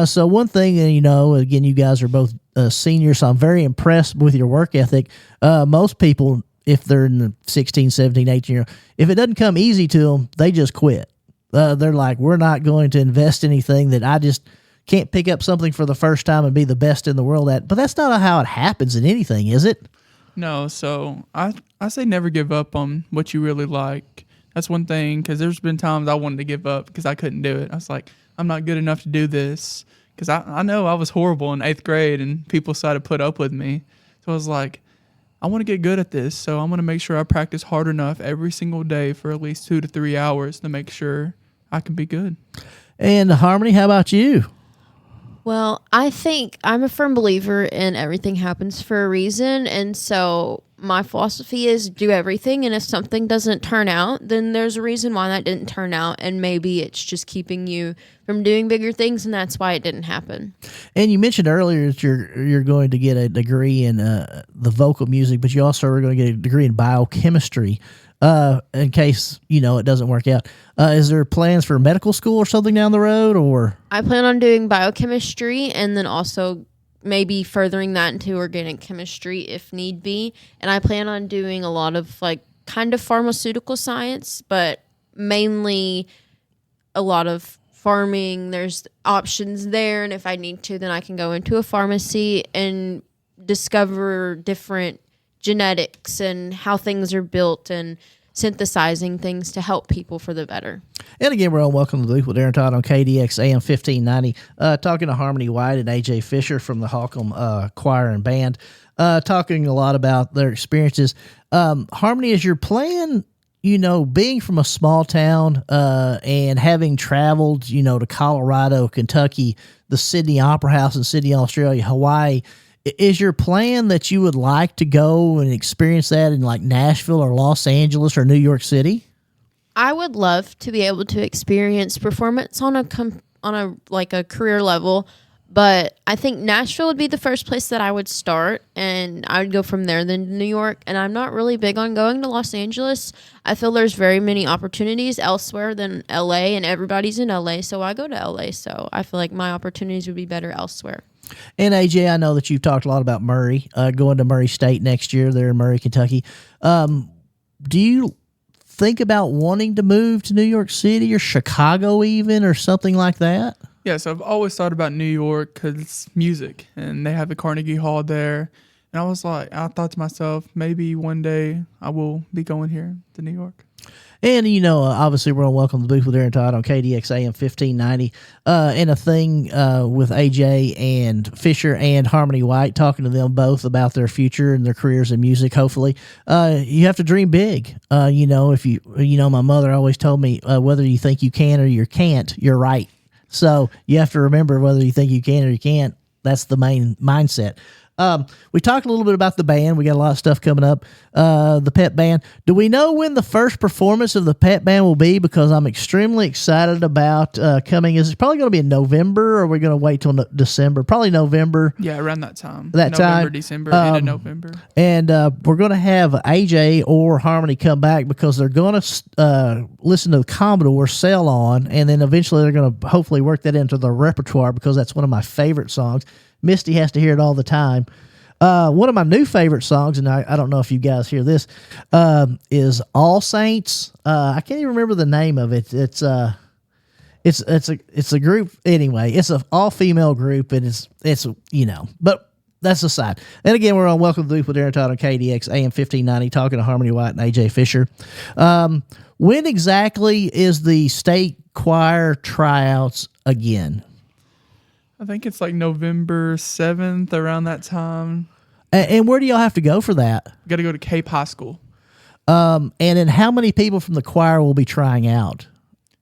So one thing, again, you guys are both seniors, so I'm very impressed with your work ethic. Most people, if they're in the 16, 17, 18 year, if it doesn't come easy to them, they just quit. They're like, we're not going to invest anything that I just can't pick up something for the first time and be the best in the world at. But that's not how it happens in anything, is it? No, so I say never give up on what you really like. That's one thing, because there's been times I wanted to give up because I couldn't do it. I was like, I'm not good enough to do this, because I know I was horrible in 8th grade and people started to put up with me. So I was like, I want to get good at this, so I'm going to make sure I practice hard enough every single day for at least 2 to 3 hours to make sure I can be good. And Harmony, how about you? Well, I think I'm a firm believer in everything happens for a reason. And so my philosophy is do everything. And if something doesn't turn out, then there's a reason why that didn't turn out. And maybe it's just keeping you from doing bigger things. And that's why it didn't happen. And you mentioned earlier that you're going to get a degree in the vocal music, but you also are going to get a degree in biochemistry. In case, it doesn't work out. Is there plans for medical school or something down the road, or? I plan on doing biochemistry and then also maybe furthering that into organic chemistry if need be. And I plan on doing a lot of kind of pharmaceutical science, but mainly a lot of farming. There's options there. And if I need to, then I can go into a pharmacy and discover different genetics and how things are built and synthesizing things to help people for the better. And again, we're on Welcome to the Booth with Aaron Todd on KDX AM 1590, talking to Harmony White and AJ Fisher from the Holcomb Choir and Band, talking a lot about their experiences. Harmony, is your plan, being from a small town and having traveled, to Colorado, Kentucky, the Sydney Opera House in Sydney, Australia, Hawaii, is your plan that you would like to go and experience that in Nashville or Los Angeles or New York City? I would love to be able to experience performance on a career level, but I think Nashville would be the first place that I would start, and I would go from there then to New York. And I'm not really big on going to Los Angeles. I feel there's very many opportunities elsewhere than LA, and everybody's in LA, so I go to LA. So I feel like my opportunities would be better elsewhere. And AJ, I know that you've talked a lot about Murray, going to Murray State next year there in Murray, Kentucky. Do you think about wanting to move to New York City or Chicago even, or something like that? Yes, I've always thought about New York because it's music and they have the Carnegie Hall there. And I thought to myself, maybe one day I will be going here to New York. And, obviously we're on Welcome to the Booth with Aaron Todd on KDX AM 1590. And a thing with AJ and Fisher and Harmony White, talking to them both about their future and their careers in music, hopefully. You have to dream big. If my mother always told me, whether you think you can or you can't, you're right. So you have to remember whether you think you can or you can't. That's the main mindset. We talked a little bit about the band. We got a lot of stuff coming up. The pet band. Do we know when the first performance of the pet band will be? Because I'm extremely excited about coming. Is it probably going to be in November, or are we going to wait till December? Probably November. Yeah, around that time. November, December, end of November. And we're going to have AJ or Harmony come back because they're going to listen to the Commodore Sail On, and then eventually they're going to hopefully work that into their repertoire because that's one of my favorite songs. Misty has to hear it all the time. One of my new favorite songs, and I don't know if you guys hear this, is All Saints. I can't even remember the name of it. It's a group anyway. It's an all female group, and it's but that's aside. And again, we're on Welcome to the Booth with Aaron Todd on KDX AM 1590, talking to Harmony White and AJ Fisher. When exactly is the state choir tryouts again? I think it's like November 7th, around that time. And where do y'all have to go for that? You got to go to Cape High School. And then how many people from the choir will be trying out?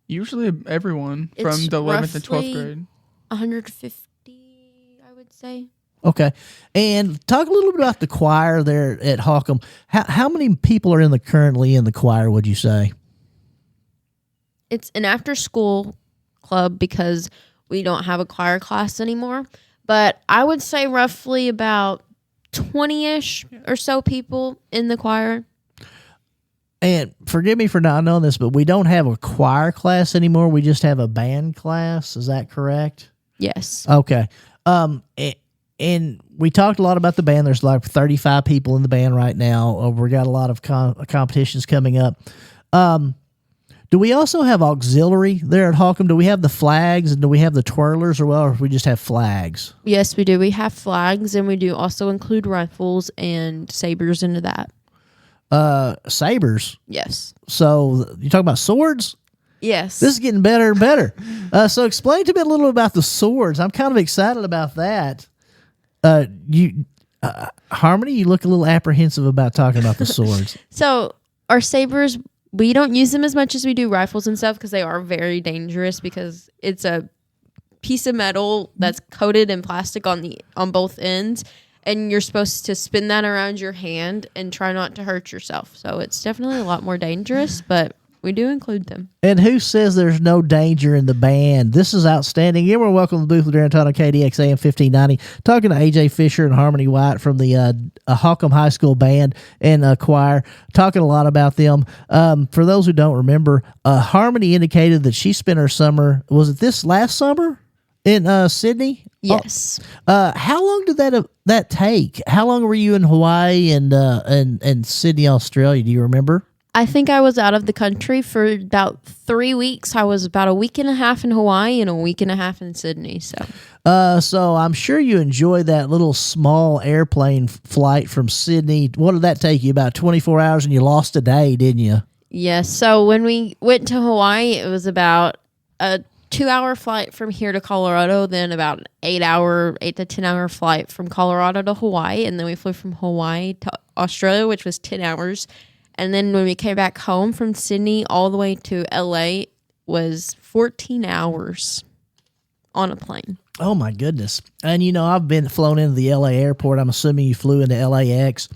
Usually everyone It's from the 11th and 12th roughly grade. 150, I would say. Okay. And talk a little bit about the choir there at Holcomb. How many people are currently in the choir, would you say? It's an after-school club because we don't have a choir class anymore. But I would say roughly about 20-ish or so people in the choir. And forgive me for not knowing this, but we don't have a choir class anymore. We just have a band class. Is that correct? Yes. Okay. And we talked a lot about the band. There's like 35 people in the band right now. We got a lot of competitions coming up. Do we also have auxiliary there at Holcomb? Do we have the flags and do we have the twirlers or we just have flags? Yes, we do. We have flags, and we do also include rifles and sabers into that. Sabers. Yes. So you talking about swords? Yes. This is getting better and better. So explain to me a little about the swords. I'm kind of excited about that. Harmony, you look a little apprehensive about talking about the swords. So our sabers, we don't use them as much as we do rifles and stuff because they are very dangerous because it's a piece of metal that's coated in plastic on both ends, and you're supposed to spin that around your hand and try not to hurt yourself. So it's definitely a lot more dangerous, but we do include them. And who says there's no danger in the band? This is outstanding. Again, we're welcome to the booth with Aaron Todd on KDX AM 1590, talking to AJ Fisher and Harmony White from the Holcomb High School Band and Choir, talking a lot about them. For those who don't remember, Harmony indicated that she spent her summer, was it this last summer in Sydney? Yes. How long did that take? How long were you in Hawaii and Sydney, Australia? Do you remember? I think I was out of the country for about 3 weeks. I was about a week and a half in Hawaii and a week and a half in Sydney. So I'm sure you enjoyed that little small airplane flight from Sydney. What did that take you? About 24 hours, and you lost a day, didn't you? Yes. So when we went to Hawaii, it was about a 2-hour flight from here to Colorado, then about an 8 to 10 hour flight from Colorado to Hawaii. And then we flew from Hawaii to Australia, which was 10 hours. And then when we came back home from Sydney all the way to LA was 14 hours on a plane. Oh my goodness. And I've been flown into the LA airport. I'm assuming you flew into LAX.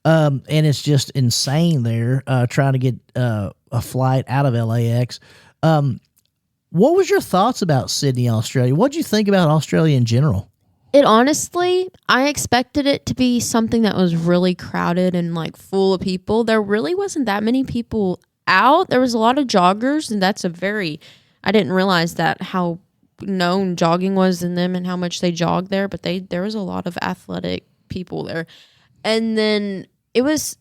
And it's just insane there, trying to get a flight out of LAX. What was your thoughts about Sydney, Australia? What did you think about Australia in general? It honestly, I expected it to be something that was really crowded and like full of people. There really wasn't that many people out. There was a lot of joggers, and I didn't realize that how known jogging was in them and how much they jogged there, but there was a lot of athletic people there. And then it was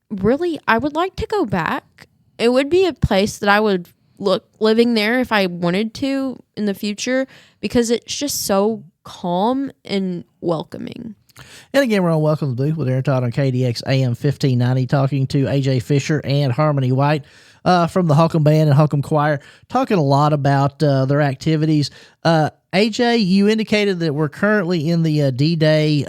really, I would like to go back. It would be a place that I would look living there if I wanted to in the future because it's just so calm and welcoming. And again, we're on Welcome to the Booth with Aaron Todd on KDX AM 1590, talking to AJ Fisher and Harmony White from the Holcomb Band and Holcomb Choir, talking a lot about their activities. AJ, you indicated that we're currently in the D-Day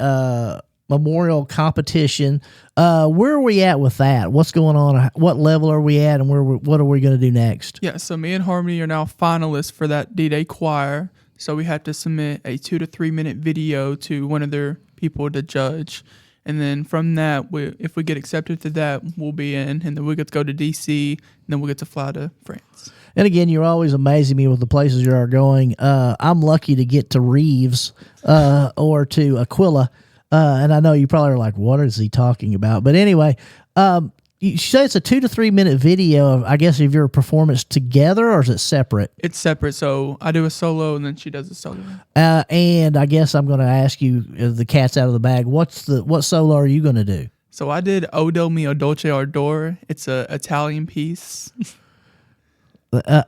Memorial Competition. Where are we at with that? What's going on? What level are we at, and what are we going to do next? Yeah, so me and Harmony are now finalists for that D-Day choir. So we have to submit a 2 to 3 minute video to one of their people to judge. And then from that, if we get accepted to that, we'll be in. And then we get to go to D.C., and then we get to fly to France. And again, you're always amazing me with the places you are going. I'm lucky to get to Reeves or to Aquila. And I know you probably are like, what is he talking about? But anyway, you say it's a 2 to 3 minute video, I guess, of your performance together, or is it separate? It's separate. So I do a solo, and then she does a solo. And I guess I'm going to ask you, the cat's out of the bag. What solo are you going to do? So I did O Del Mio Dolce Ardor. It's a Italian piece.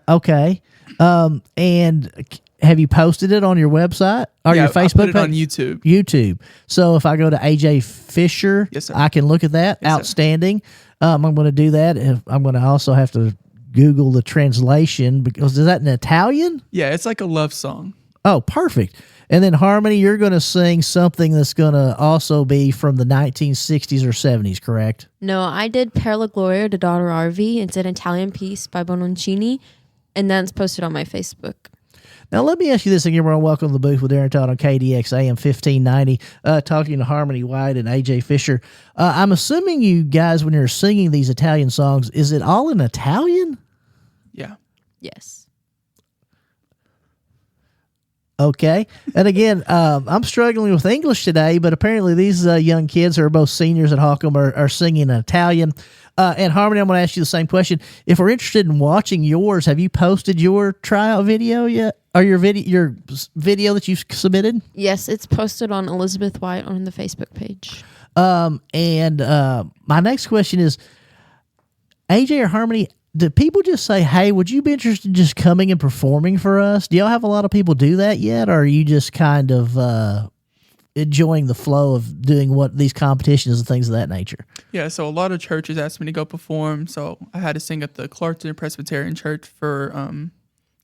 Okay. And have you posted it on your website or your Facebook I put it on page? YouTube. YouTube. So if I go to AJ Fisher, Yes, sir. I can look at that. Yes, sir. Outstanding. I'm going to do that. I'm going to also have to Google the translation because is that in Italian? Yeah, it's like a love song. Oh, perfect. And then Harmony, you're going to sing something that's going to also be from the 1960s or 70s, correct? No, I did Per la Gloria de Daughter Arvi. It's an Italian piece by Bononcini, and that's posted on my Facebook. Now, let me ask you this again. We're on Welcome to the Booth with Aaron Todd on KDX AM 1590, talking to Harmony White and AJ Fisher. I'm assuming you guys, when you're singing these Italian songs, is it all in Italian? Yeah. Yes. Okay. And again, I'm struggling with English today, but apparently these young kids who are both seniors at Holcomb are singing in Italian. And Harmony, I'm going to ask you the same question. If we're interested in watching yours, have you posted your tryout video yet? Or your video that you've submitted? Yes, it's posted on Elizabeth White on the Facebook page. And my next question is, AJ or Harmony, do people just say, hey, would you be interested in just coming and performing for us? Do y'all have a lot of people do that yet? Or are you just kind of enjoying the flow of doing what these competitions and things of that nature? Yeah, so a lot of churches asked me to go perform. So I had to sing at the Clarkton Presbyterian Church for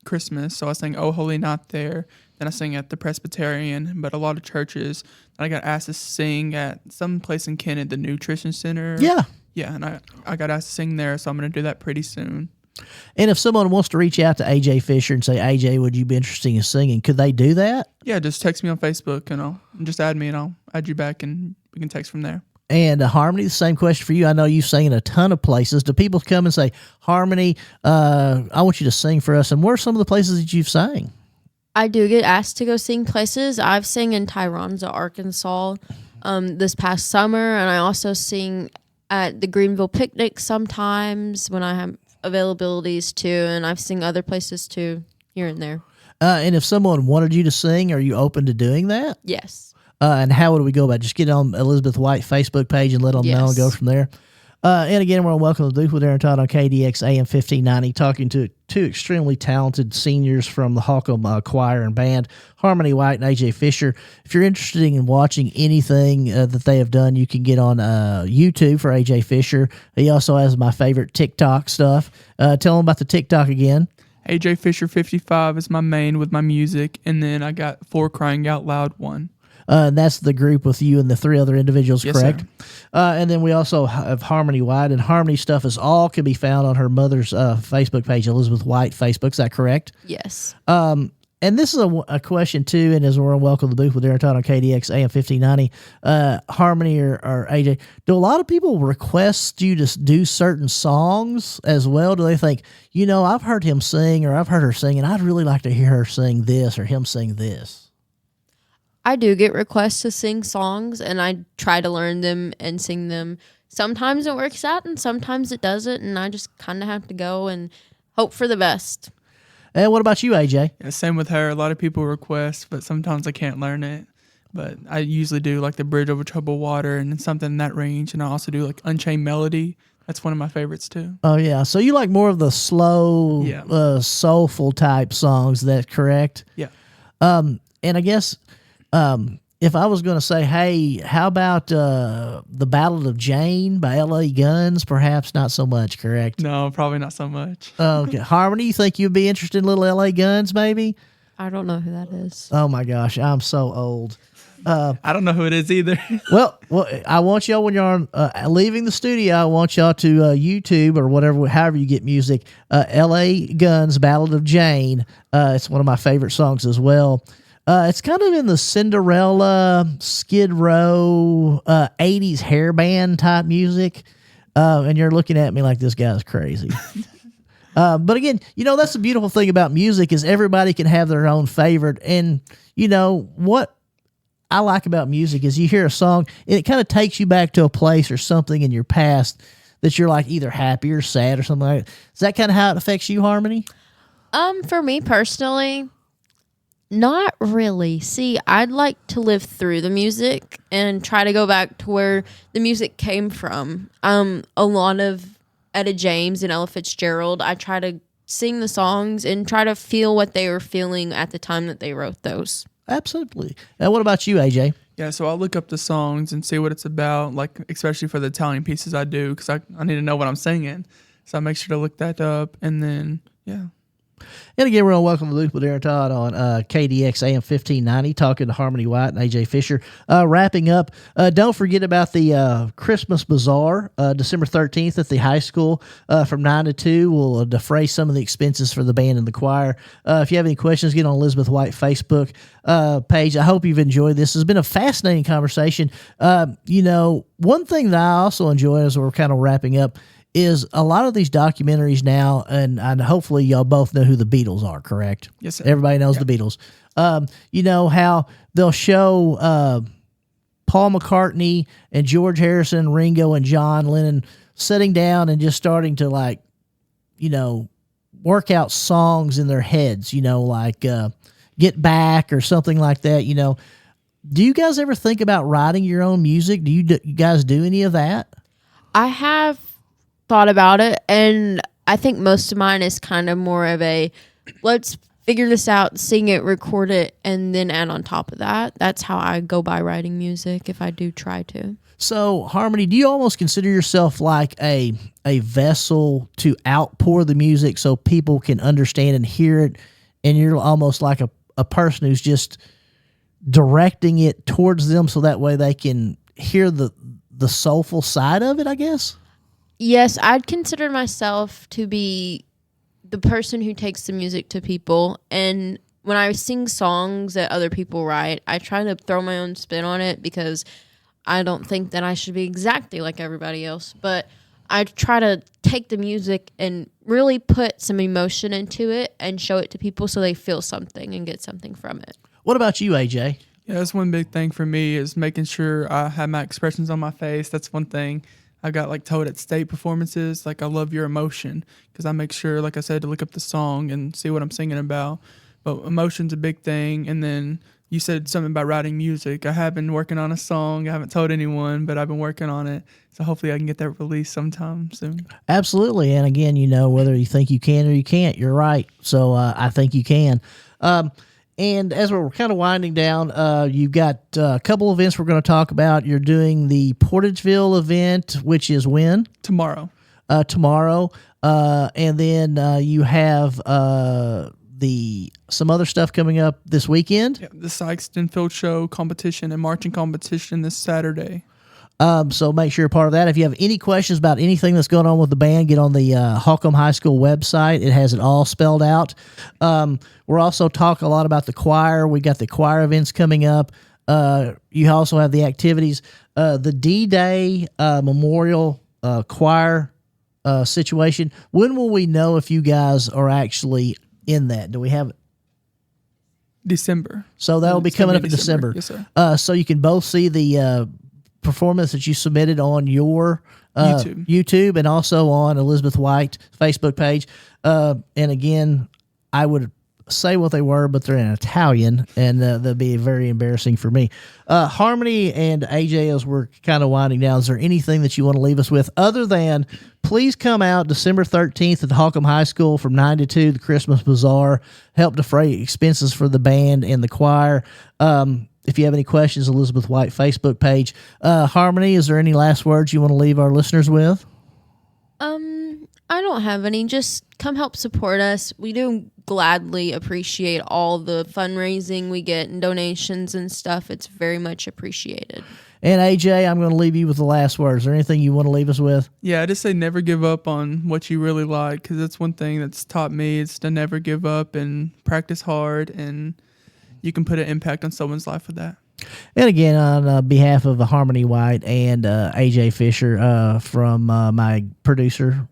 Christmas. So I sang Oh Holy Night there. Then I sang at the Presbyterian. But a lot of churches, I got asked to sing at some place in Kennett, the Nutrition Center. Yeah. Yeah, and I got asked to sing there, so I'm going to do that pretty soon. And if someone wants to reach out to AJ Fisher and say, AJ, would you be interested in singing? Could they do that? Yeah, just text me on Facebook and just add me and I'll add you back and we can text from there. And Harmony, the same question for you. I know you've sang in a ton of places. Do people come and say, Harmony, I want you to sing for us? And where are some of the places that you've sang? I do get asked to go sing places. I've sang in Tyronza, Arkansas this past summer, and I also sing at the Greenville Picnic sometimes when I have availabilities too, and I've sing other places too, here and there. And if someone wanted you to sing, are you open to doing that? Yes. And how would we go about it? Just get on Elizabeth White Facebook page and let them know and go from there. And again, we're on Welcome to the Booth with Aaron Todd on KDX AM 1590, talking to two extremely talented seniors from the Holcomb Choir and Band, Harmony White and AJ Fisher. If you're interested in watching anything that they have done, you can get on YouTube for AJ Fisher. He also has my favorite TikTok stuff. Tell them about the TikTok again. AJ Fisher 55 is my main with my music, and then I got For Crying Out Loud 1. And that's the group with you and the three other individuals, yes, correct? And then we also have Harmony White, and Harmony stuff is all can be found on her mother's Facebook page, Elizabeth White Facebook. Is that correct? Yes. And this is a question too, and as we're on Welcome to the Booth with Aaron Todd on KDX AM 1590, Harmony or AJ, do a lot of people request you to do certain songs as well? Do they think, I've heard him sing or I've heard her sing, and I'd really like to hear her sing this or him sing this? I do get requests to sing songs, and I try to learn them and sing them. Sometimes it works out, and sometimes it doesn't, and I just kind of have to go and hope for the best. And what about you, AJ? Yeah, same with her. A lot of people request, but sometimes I can't learn it. But I usually do like the Bridge Over Troubled Water and something in that range, and I also do like Unchained Melody. That's one of my favorites too. Oh, yeah. So you like more of the slow, soulful type songs, that's correct? Yeah. And I guess... if I was going to say, hey, how about The Ballad of Jane by L.A. Guns? Perhaps not so much, correct? No, probably not so much. Okay. Harmony, you think you'd be interested in little L.A. Guns, maybe? I don't know who that is. Oh, my gosh. I'm so old. I don't know who it is either. Well, I want y'all, when you're on, leaving the studio, I want y'all to YouTube or whatever, however you get music, L.A. Guns, Ballad of Jane. It's one of my favorite songs as well. It's kind of in the Cinderella, Skid Row, 80s hairband type music. And you're looking at me like this guy's crazy. But again, that's the beautiful thing about music is everybody can have their own favorite. And, what I like about music is you hear a song and it kind of takes you back to a place or something in your past that you're like either happy or sad or something like that. Is that kind of how it affects you, Harmony? For me personally... Not really. See, I'd like to live through the music and try to go back to where the music came from. A lot of Etta James and Ella Fitzgerald, I try to sing the songs and try to feel what they were feeling at the time that they wrote those. Absolutely. Now, what about you, AJ? Yeah, so I'll look up the songs and see what it's about, like especially for the Italian pieces I do, because I need to know what I'm singing. So I make sure to look that up, and then, yeah. And again, we're on Welcome to the Booth with Aaron Todd on KDX AM 1590, talking to Harmony White and AJ Fisher. Wrapping up, don't forget about the Christmas Bazaar, December 13th at the high school from 9 to 2. We'll defray some of the expenses for the band and the choir. If you have any questions, get on Elizabeth White Facebook page. I hope you've enjoyed this. It's been a fascinating conversation. One thing that I also enjoy as we're kind of wrapping up is a lot of these documentaries now, and hopefully y'all both know who the Beatles are, correct? Yes, sir. Everybody knows the Beatles. You know how they'll show Paul McCartney and George Harrison, Ringo and John Lennon sitting down and just starting to work out songs in their heads, like Get Back or something like that. Do you guys ever think about writing your own music? Do you guys do any of that? I have thought about it, and I think most of mine is kind of more of a let's figure this out, sing it, record it, and then add on top of that. That's how I go by writing music if I do try to. So, Harmony, do you almost consider yourself like a vessel to outpour the music so people can understand and hear it, and you're almost like a person who's just directing it towards them so that way they can hear the soulful side of it, I guess? Yes, I'd consider myself to be the person who takes the music to people. And when I sing songs that other people write, I try to throw my own spin on it because I don't think that I should be exactly like everybody else. But I try to take the music and really put some emotion into it and show it to people so they feel something and get something from it. What about you, AJ? Yeah, that's one big thing for me is making sure I have my expressions on my face. That's one thing. I got told at state performances, I love your emotion, because I make sure, like I said, to look up the song and see what I'm singing about. But emotion's a big thing. And then you said something about writing music. I have been working on a song. I haven't told anyone, but I've been working on it. So hopefully I can get that released sometime soon. Absolutely. And again, whether you think you can or you can't, you're right. So I think you can. And as we're kind of winding down, you've got a couple events we're going to talk about. You're doing the Portageville event, which is when? Tomorrow. And then you have some other stuff coming up this weekend. Yeah, the Sykeston Field Show competition and marching competition this Saturday. So make sure you're part of that. If you have any questions about anything that's going on with the band, get on the Holcomb High School website. It has it all spelled out. We're also talking a lot about the choir. We got the choir events coming up. You also have the activities. The D-Day Memorial Choir situation. When will we know if you guys are actually in that? Do we have it? December. So that'll be coming up in December. Yes, sir. So you can both see the performance that you submitted on your YouTube and also on Elizabeth White Facebook page. And again, I would say what they were, but they're in Italian, and that'd be very embarrassing for me. Harmony and AJ, as we're kind of winding down, is there anything that you want to leave us with other than please come out December 13th at the Holcomb High School from 9 to 2, the Christmas Bazaar, help defray expenses for the band and the choir. If you have any questions, Elizabeth White Facebook page. Harmony, is there any last words you want to leave our listeners with? I don't have any. Just come help support us. We do gladly appreciate all the fundraising we get and donations and stuff. It's very much appreciated. And AJ, I'm going to leave you with the last words. Is there anything you want to leave us with? Yeah, I just say never give up on what you really like, because that's one thing that's taught me is to never give up and practice hard, and you can put an impact on someone's life with that. And again, on behalf of Harmony White and AJ Fisher, from my producer,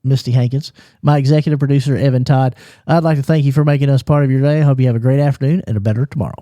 Misty Hankins, my executive producer, Evan Todd, I'd like to thank you for making us part of your day. I hope you have a great afternoon and a better tomorrow.